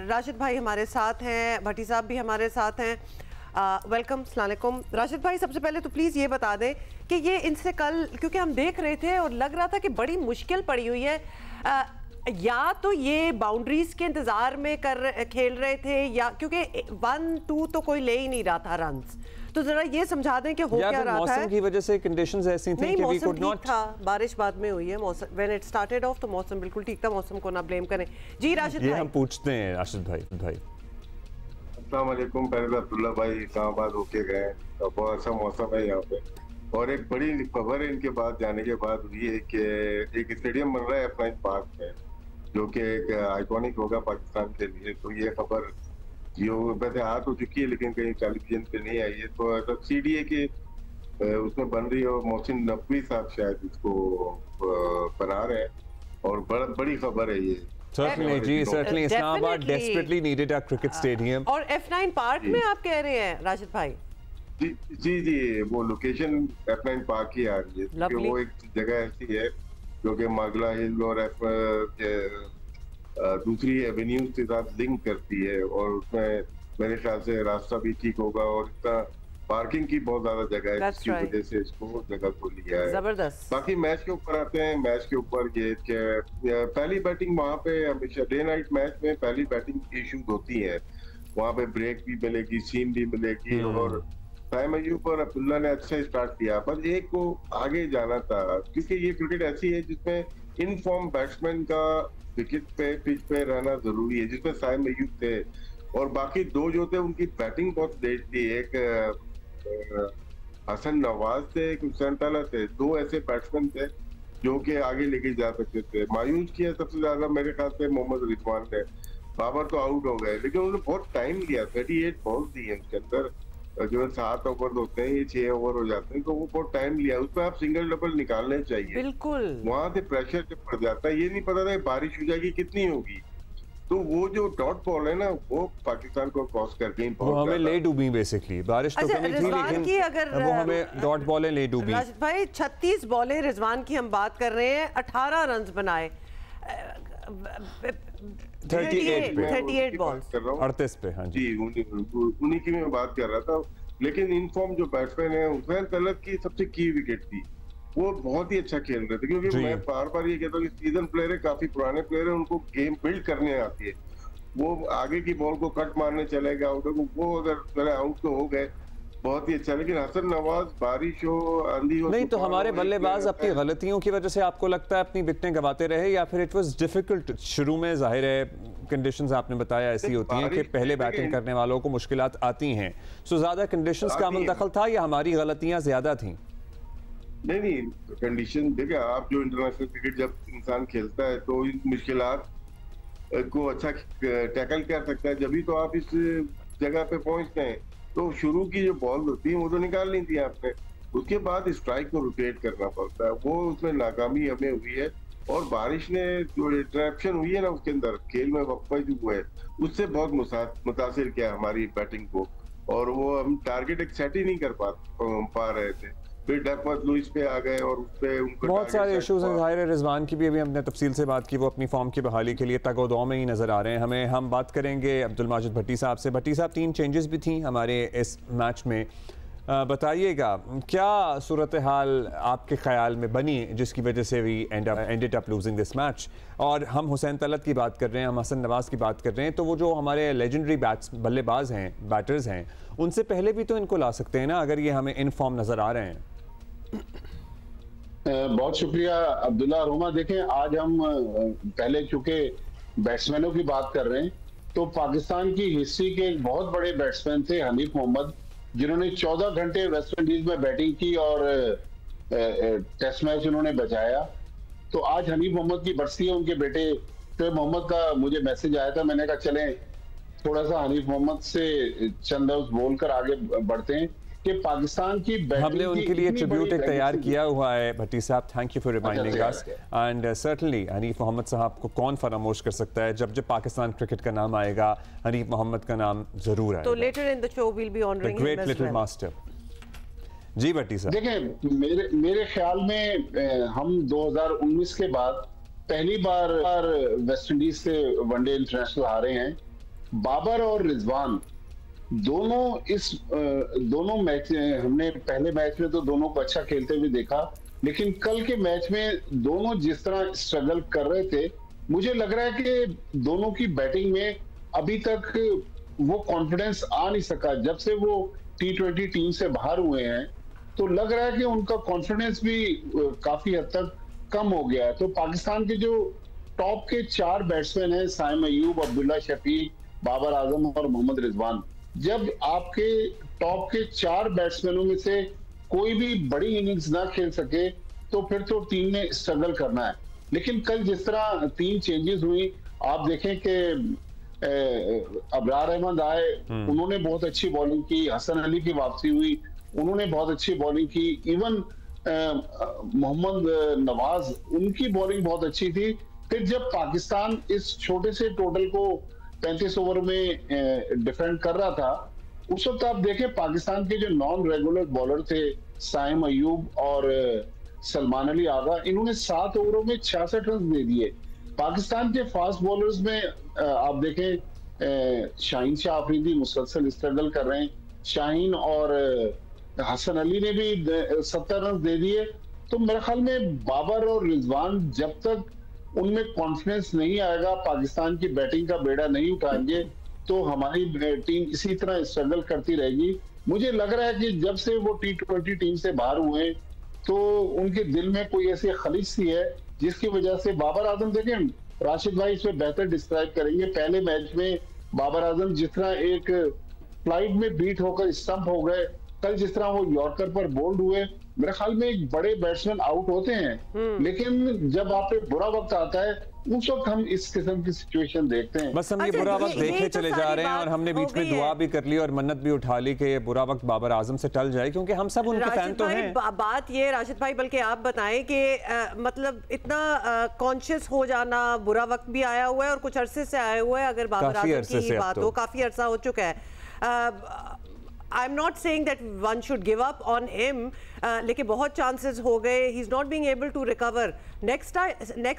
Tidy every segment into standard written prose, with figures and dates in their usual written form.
राशिद भाई हमारे साथ हैं, भट्टी साहब भी हमारे साथ हैं। वेलकम, अस्सलाम वालेकुम। राशिद भाई, सबसे पहले तो प्लीज़ ये बता दें कि ये इनसे कल, क्योंकि हम देख रहे थे और लग रहा था कि बड़ी मुश्किल पड़ी हुई है, या तो ये बाउंड्रीज के इंतजार में खेल रहे थे, या क्योंकि 1-2 तो कोई ले ही नहीं रहा था रन्स, तो जरा ये समझा दें कि हो क्या रहा था। मौसम की वजह से कंडीशंस ऐसी थी कि वी कुड नॉट था, बारिश बाद में हुई है। मौसम व्हेन इट स्टार्टेड ऑफ तो मौसम बिल्कुल ठीक था, मौसम को ना ब्लेम करें। जी राशिद भाई, हम पूछते हैं राशिद भाई। अस्सलाम वालेकुम। पहले अब्दुल्ला भाई इस्लामाबाद होके गए, तो बहुत अच्छा मौसम है यहाँ पे, और एक बड़ी खबर है इनके बाद जाने के बाद हुई है कि एक स्टेडियम बन रहा है अपना पार्क में, जो कि एक आइकॉनिक होगा पाकिस्तान के लिए। तो ये खबर जो वैसे आ तो चुकी है लेकिन कहीं टेलीविजन पे नहीं आई है। तो CDA के उसमें बन रही है और मोहसिन नकवी साहब शायद इसको बना रहे हैं, और बड़ी खबर है ये। Certainly, ji, certainly. Islamabad desperately needed a cricket stadium. और F9 पार्क में आप कह रहे हैं राशिद भाई? जी, वो लोकेशन F9 पार्क ही आ रही है, क्योंकि वो एक जगह ऐसी है जो कि मागला हिल और दूसरी एवेन्यूज के साथ लिंक करती है, और उसमें मेरे ख्याल से रास्ता भी ठीक होगा, और इतना पार्किंग की बहुत ज्यादा जगह है, जिसकी वजह से इसको जगह को लिया है। जबरदस्त। बाकी मैच के ऊपर आते हैं। मैच के ऊपर ये पहली बैटिंग वहाँ पे हमेशा डे नाइट मैच में पहली बैटिंग इश्यूज होती है, वहाँ पे ब्रेक भी मिलेगी, सीम भी मिलेगी, और साइम अयूब और अब्दुल्ला ने अच्छा स्टार्ट किया, बस एक को आगे जाना था, क्योंकि ये क्रिकेट ऐसी है जिसमें इन फॉर्म बैट्समैन का विकेट पे पिच पे रहना जरूरी है, जिसमें साइम अयूब थे, और बाकी दो जो थे उनकी बैटिंग बहुत तेज थी। एक हसन नवाज थे, एक हुसैन तलत थे, दो ऐसे बैट्समैन थे जो कि आगे लेके जा सकते थे। मायूस किया सबसे ज्यादा मेरे ख्याल से मोहम्मद रिजवान ने। बाबर तो आउट हो गए, लेकिन उन्होंने बहुत टाइम लिया, 38 बॉल दी है उसके अंदर, जो 7 ओवर होते हैं, ये 6 ओवर हो जाते हैं, तो वो बहुत टाइम लिया। उसमें आप सिंगल डबल निकालने चाहिए, बिल्कुल। वहां से प्रेशर जब पड़ जाता है, ये नहीं पता था बारिश हो जाएगी कितनी होगी, तो वो जो डॉट बॉल है ना, वो पाकिस्तान को क्रॉस करके ही वो हमें ले डूबी, बेसिकली बारिश तो कमी थी, लेकिन अगर वो हमें डॉट बॉलें ले डूबी। राशिद भाई 36 बॉलें रिजवान की हम बात कर रहे हैं, 18 रन बनाए, 38 बॉल्स 38 पे। हाँ जी, उन्हीं की मैं बात कर रहा था। लेकिन इनफॉर्म जो बैट्समैन है, हुसैन तलत की सबसे की विकेट थी, वो बहुत ही अच्छा खेल रहे थे, क्योंकि मैं बार बार ये कहता हूँ कि सीजन प्लेयर है, काफी पुराने प्लेयर है, उनको गेम बिल्ड करने आती है। वो आगे की बॉल को कट मारने चले गए आउट, वो अगर आउट तो हो गए, बहुत ही अच्छा। लेकिन हसन नवाज, बारिश हो, आंधी हो, नहीं तो हमारे बल्लेबाज अपनी गलतियों की वजह से आपको लगता है अपनी विकेटें गंवाते रहे, या फिर इट वाज डिफिकल्ट शुरू में? जाहिर है कंडीशंस आपने बताया ऐसी होती हैं कि पहले बैटिंग करने वालों को मुश्किलात आती हैं, सो ज्यादा कंडीशंस का अमल दखल था या हमारी गलतियां ज्यादा थी? नहीं, कंडीशन देखिए, आप जो इंटरनेशनल क्रिकेट जब इंसान खेलता है तो इन मुश्किलात को अच्छा टैकल कर सकता है, जब ही तो आप इस जगह पे पहुंचते हैं। तो शुरू की जो बॉल होती है वो तो निकाल ली थी आपने, उसके बाद स्ट्राइक को रोटेट करना पड़ता है, वो उसमें नाकामी हमें हुई है। और बारिश ने जो इंटरप्शन हुई है ना उसके अंदर, खेल में वक्फा जो हुआ है, उससे बहुत मुतासिर किया हमारी बैटिंग को, और वो हम टारगेट एक सेट ही नहीं कर पा रहे थे। फिर डकवर्थ लुइस पे आ गए और उस पे उनको बहुत सारे इश्यूज हैं। ज़ाहिर है रिजवान की भी अभी हमने तफसील से बात की, वो अपनी फॉर्म की बहाली के लिए तगोदौ में ही नज़र आ रहे हैं। हम बात करेंगे अब्दुल माजिद भट्टी साहब से। भट्टी साहब, 3 चेंजेस भी थी हमारे इस मैच में, बताइएगा क्या सूरत हाल आपके ख्याल में बनी जिसकी वजह से we ended up losing this match? और हम हुसैन तलत की बात कर रहे हैं, हम हसन नवाज की बात कर रहे हैं, तो वो जो हमारे लेजेंडरी बल्लेबाज हैं, बैटर्स हैं, उनसे पहले भी तो इनको ला सकते हैं ना, अगर ये हमें इन फॉर्म नज़र आ रहे हैं। बहुत शुक्रिया अब्दुल्ला रोमा। देखें, आज हम पहले चूंकि बैट्समैनों की बात कर रहे हैं, तो पाकिस्तान की हिस्ट्री के एक बहुत बड़े बैट्समैन थे हनीफ मोहम्मद, जिन्होंने 14 घंटे वेस्ट इंडीज में बैटिंग की और टेस्ट मैच उन्होंने बचाया। तो आज हनीफ मोहम्मद की बरसी है, उनके बेटे शोएब मोहम्मद का मुझे मैसेज आया था, मैंने कहा चलें थोड़ा सा हनीफ मोहम्मद से चंद लफ्ज़ बोलकर आगे बढ़ते हैं कि पाकिस्तान की हमने उनके लिए ट्रिब्यूट एक तैयार किया हुआ है। Bhatti Sahab, thank you for reminding us, and certainly Hanif Mohammad Sahab को कौन फरामोश कर सकता है? जब पाकिस्तान क्रिकेट का नाम आएगा, हनीफ मोहम्मद का नाम जरूर आएगा। तो later in the show we will be honouring him as well. Great little master. जी भट्टी साहब, देखें, मेरे ख्याल में हम 2019 के बाद पहली बार वेस्ट इंडीज से वनडे इंटरनेशनल हारे हैं, बाबर और रिजवान दोनों मैच हमने पहले मैच में तो दोनों को अच्छा खेलते हुए देखा, लेकिन कल के मैच में दोनों जिस तरह स्ट्रगल कर रहे थे, मुझे लग रहा है कि दोनों की बैटिंग में अभी तक वो कॉन्फिडेंस आ नहीं सका। जब से वो T20 टीम से बाहर हुए हैं तो लग रहा है कि उनका कॉन्फिडेंस भी काफी हद तक कम हो गया है। तो पाकिस्तान के जो टॉप के 4 बैट्समैन हैं, साइम अयूब, अब्दुल्ला शफीक, बाबर आजम और मोहम्मद रिजवान, जब आपके टॉप के 4 बैट्समैनों में से कोई भी बड़ी इनिंग्स ना खेल सके तो फिर तो टीम ने स्ट्रगल करना है। लेकिन कल जिस तरह 3 चेंजेस हुई, आप देखें कि अबरार अहमद आए, उन्होंने बहुत अच्छी बॉलिंग की, हसन अली की वापसी हुई, उन्होंने बहुत अच्छी बॉलिंग की, इवन मोहम्मद नवाज, उनकी बॉलिंग बहुत अच्छी थी। फिर जब पाकिस्तान इस छोटे से टोटल को 35 ओवर में डिफेंड कर रहा था, उस वक्त आप देखें पाकिस्तान के जो नॉन रेगुलर बॉलर थे, साइम अयूब और सलमान अली आगा, इन्होंने 7 ओवरों में 66 रन दे दिए। पाकिस्तान के फास्ट बॉलर्स में आप देखें शाहीन शाह अफरीदी मुसलसल स्ट्रगल कर रहे हैं, शाहीन और हसन अली ने भी 70 रन दे दिए। तो मेरे ख्याल में बाबर और रिजवान जब तक उनमें कॉन्फिडेंस नहीं आएगा, पाकिस्तान की बैटिंग का बेड़ा नहीं उठाएंगे, तो हमारी टीम इसी तरह स्ट्रगल करती रहेगी। मुझे लग रहा है कि जब से वो T20 टीम से बाहर हुए तो उनके दिल में कोई ऐसी खलिश सी है जिसकी वजह से बाबर आजम, देखें राशिद भाई इसमें बेहतर डिस्क्राइब करेंगे, पहले मैच में बाबर आजम जिस तरह एक फ्लाइट में बीट होकर स्टंप हो गए, कल जिस तरह वो यॉर्कर पर बोल्ड हुए, मेरे ख्याल में एक बड़े बैट्समैन आउट होते हैं, लेकिन जब आप पे बुरा वक्त आता है उस वक्त हम इस किस्म की सिचुएशन देखते हैं। बस हम ये बुरा वक्त देखे चले जा रहे हैं और हमने बीच में दुआ भी कर ली और मन्नत भी उठा ली कि ये बुरा वक्त बाबर आजम से टल जाए, क्योंकि हम सब उनके फैन तो हैं। बात ये राशिद भाई, बल्कि आप बताएं कि मतलब इतना कॉन्शियस हो जाना, बुरा वक्त भी आया हुआ है और कुछ अरसे से आया हुआ है, अगर बाबर आजम की बात हो, काफी अरसा हो चुका है। I'm not saying that one should give up on him, लेकिन बहुत चांसेस हो गए, he is not being able to recover. Next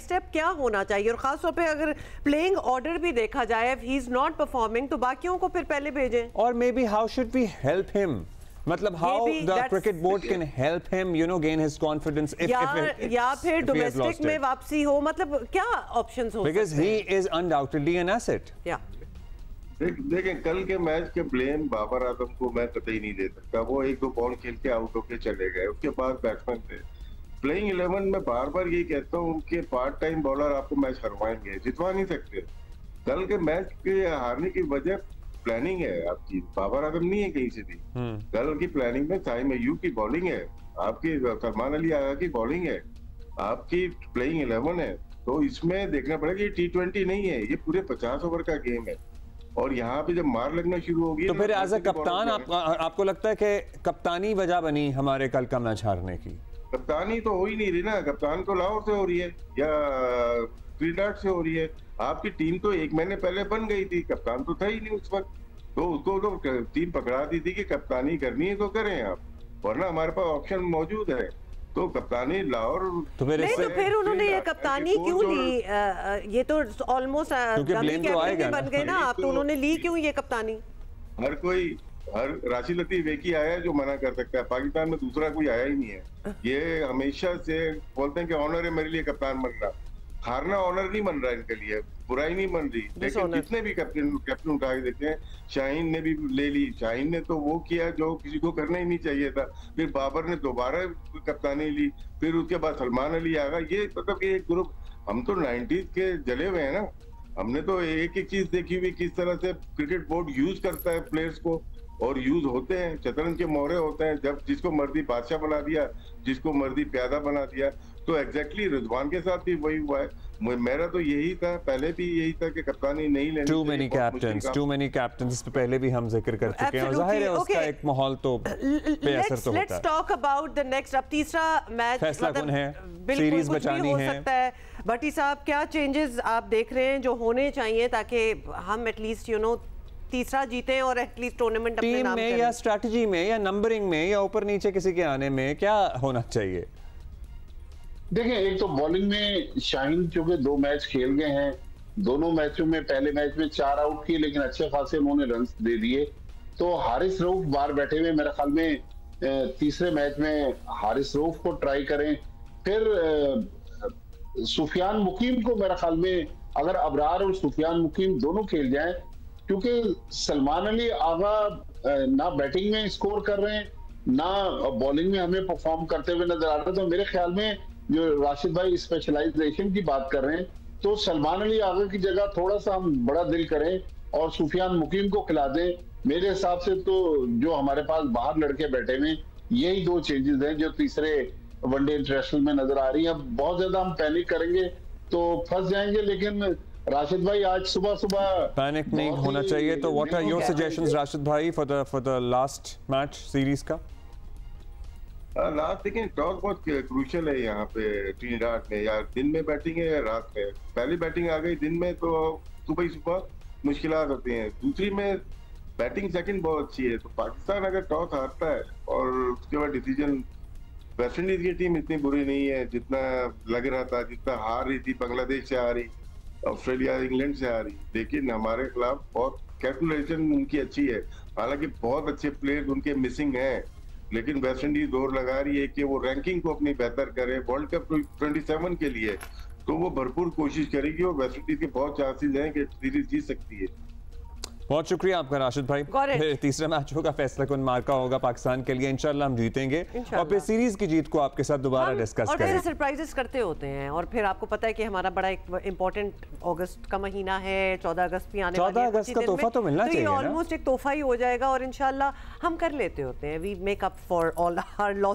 step क्या होना चाहिए? और खास तौर पे अगर प्लेइंग ऑर्डर भी देखा जाए, if he is not performing, तो बाकियों को फिर पहले भेजें। और maybe how should we help him? मतलब how the cricket board can help him, you know, gain his confidence या फिर डोमेस्टिक में वापसी हो, मतलब क्या ऑप्शंस हो सकते हैं? Because he is undoubtedly an asset. Yeah. देखें कल के मैच के ब्लेम बाबर आजम को मैं कतई नहीं दे सकता। वो 1-2 बॉल खेल के आउट होके चले गए, उसके बाद बैट्समैन थे। प्लेइंग 11 में बार बार यही कहता हूँ, उनके पार्ट टाइम बॉलर आपको मैच हरवाएंगे, जितवा नहीं सकते। कल के मैच के हारने की वजह प्लानिंग है आपकी, बाबर आजम नहीं है कहीं से भी। कल की प्लानिंग में साइम अयूब की बॉलिंग है, आपकी सलमान अली आगा की बॉलिंग है, आपकी प्लेइंग 11 है। तो इसमें देखना पड़ेगा ये T20 नहीं है, ये पूरे 50 ओवर का गेम है। और यहाँ पे जब मार लगना शुरू होगी तो फिर एज अ कप्तान आपको लगता है कि कप्तानी वजह बनी हमारे कल का मैच हारने की? कप्तानी तो हो ही नहीं रही ना, कप्तान तो लाहौर से हो रही है या ट्रिनिडाद से हो रही है। आपकी टीम तो 1 महीने पहले बन गई थी, कप्तान तो था ही नहीं उस वक्त, तो उसको तो टीम पकड़ा दी थी कि कप्तानी करनी है तो करें आप, वरना हमारे पास ऑप्शन मौजूद है। तो कप्तानी लाहौर तो फिर उन्होंने ये कप्तानी क्यों ली? ये तो ऑलमोस्ट बन गए ना आप, तो उन्होंने ली क्यों ये कप्तानी? हर राशिद लतीफ एक ही आया जो मना कर सकता है, पाकिस्तान में दूसरा कोई आया ही नहीं है। ये हमेशा से बोलते हैं कि ऑनर है मेरे लिए कप्तान बनना, हारना ऑनर नहीं बन रहा है इनके लिए, बुराई नहीं बन रही। लेकिन जितने भी कैप्टन उठा के देते हैं, शाहीन ने भी ले ली, शाहीन ने तो वो किया जो किसी को करना ही नहीं चाहिए था। फिर बाबर ने दोबारा कप्तानी ली, फिर उसके बाद सलमान अली आ गया। ये मतलब कि एक ग्रुप, हम तो 90s के जले हुए हैं ना, हमने तो एक एक चीज देखी हुई किस तरह से क्रिकेट बोर्ड यूज करता है प्लेयर्स को, और यूज होते हैं, शतरंज के मोहरे होते हैं। जब जिसको मर्जी बादशाह बना दिया, जिसको मर्जी प्यादा बना दिया। तो एग्जैक्टली रिजवान के साथ भी वही हुआ है। मेरा तो यही था, पहले भी यही था कि कप्तानी नहीं लेनी। टू मेनी कैप्टन्स, इस पे पहले भी हम जिक्र कर चुके हैं, जाहिर है उसका एक माहौल तो बेअसर तो होता है। Let's talk about the next, अब तीसरा मैच फैसला कौन है, सीरीज बचानी है। भट्टी साहब, क्या चेंजेस आप देख रहे हैं जो होने चाहिए ताकि हम एटलीस्ट यू नो तीसरा जीते और एटलीस्ट टूर्नामेंट अपने नाम में, या स्ट्रैटेजी में, या नंबरिंग में, या ऊपर नीचे किसी के आने में क्या होना चाहिए? देखें, एक तो बॉलिंग में शाहीन चूंकि 2 मैच खेल गए हैं, दोनों मैचों में, पहले मैच में 4 आउट किए लेकिन अच्छे खासे उन्होंने रन दे दिए। तो हारिस रऊफ बाहर बैठे हुए, मेरे ख्याल में तीसरे मैच में हारिस रऊफ को ट्राई करें। फिर सुफियान मुकीम को मेरे ख्याल में अगर अबरार और सुफियान मुकीम दोनों खेल जाएं, क्योंकि सलमान अली आगा ना बैटिंग में स्कोर कर रहे हैं ना बॉलिंग में हमें परफॉर्म करते हुए नजर आ रहे हैं। तो मेरे ख्याल में जो राशिद भाई स्पेशलाइजेशन की बात कर रहे हैं, तो सलमान अली आगा की जगह थोड़ा सा हम बड़ा दिल करें और सुफियान मुकीम को खिला दें। मेरे हिसाब से तो जो हमारे पास बाहर लड़के बैठे हुए, यही 2 चेंजेस हैं जो तीसरे वनडे इंटरनेशनल में नजर आ रही है। अब बहुत ज्यादा हम पैनिक करेंगे तो फंस जाएंगे, लेकिन राशिद भाई आज सुबह पैनिक नहीं होना चाहिए। तो what are your suggestions Rashid भाई for the last match series का? लास्ट देखिए, टॉस बहुत क्रूशियल है यहाँ पे ट्रिनिडाद में, या दिन में बैटिंग है या रात में। पहली बैटिंग आ गई दिन में तो सुबह ही सुबह मुश्किलात होती हैं। दूसरी में बैटिंग सेकंड बहुत अच्छी है। तो पाकिस्तान अगर टॉस हारता है और उसके बाद डिसीजन, वेस्ट इंडीज की टीम इतनी बुरी नहीं है जितना लग रहा था, जितना हार रही थी, बांग्लादेश से हारी, ऑस्ट्रेलिया इंग्लैंड से हारी, लेकिन हमारे खिलाफ बहुत कैलकुलेशन उनकी अच्छी है। हालांकि बहुत अच्छे प्लेयर्स उनके मिसिंग हैं, लेकिन वेस्ट इंडीज जोर लगा रही है कि वो रैंकिंग को अपनी बेहतर करे वर्ल्ड कप 27 के लिए। तो वो भरपूर कोशिश करेगी और वेस्ट इंडीज के बहुत चांसेस हैं कि सीरीज जीत सकती है। बहुत शुक्रिया आपका राशिद भाई। फिर तीसरा मैच होगा, फैसला कुन मार्का होगा पाकिस्तान के लिए। इंशाल्लाह हम जीतेंगे और फिर सीरीज की जीत को आपके साथ दोबारा डिस्कस करेंगे। और फिर सरप्राइजेस करते होते हैं, और फिर आपको पता है कि हमारा बड़ा एक इंपॉर्टेंट अगस्त का महीना है, 14 अगस्त भी आने वाली है। 14 अगस्त का तोहफा तो मिलना चाहिए ना? ऑलमोस्ट एक तोहफा ही हो जाएगा और इंशाल्लाह हम कर लेते होते हैं। We make up for all our loss.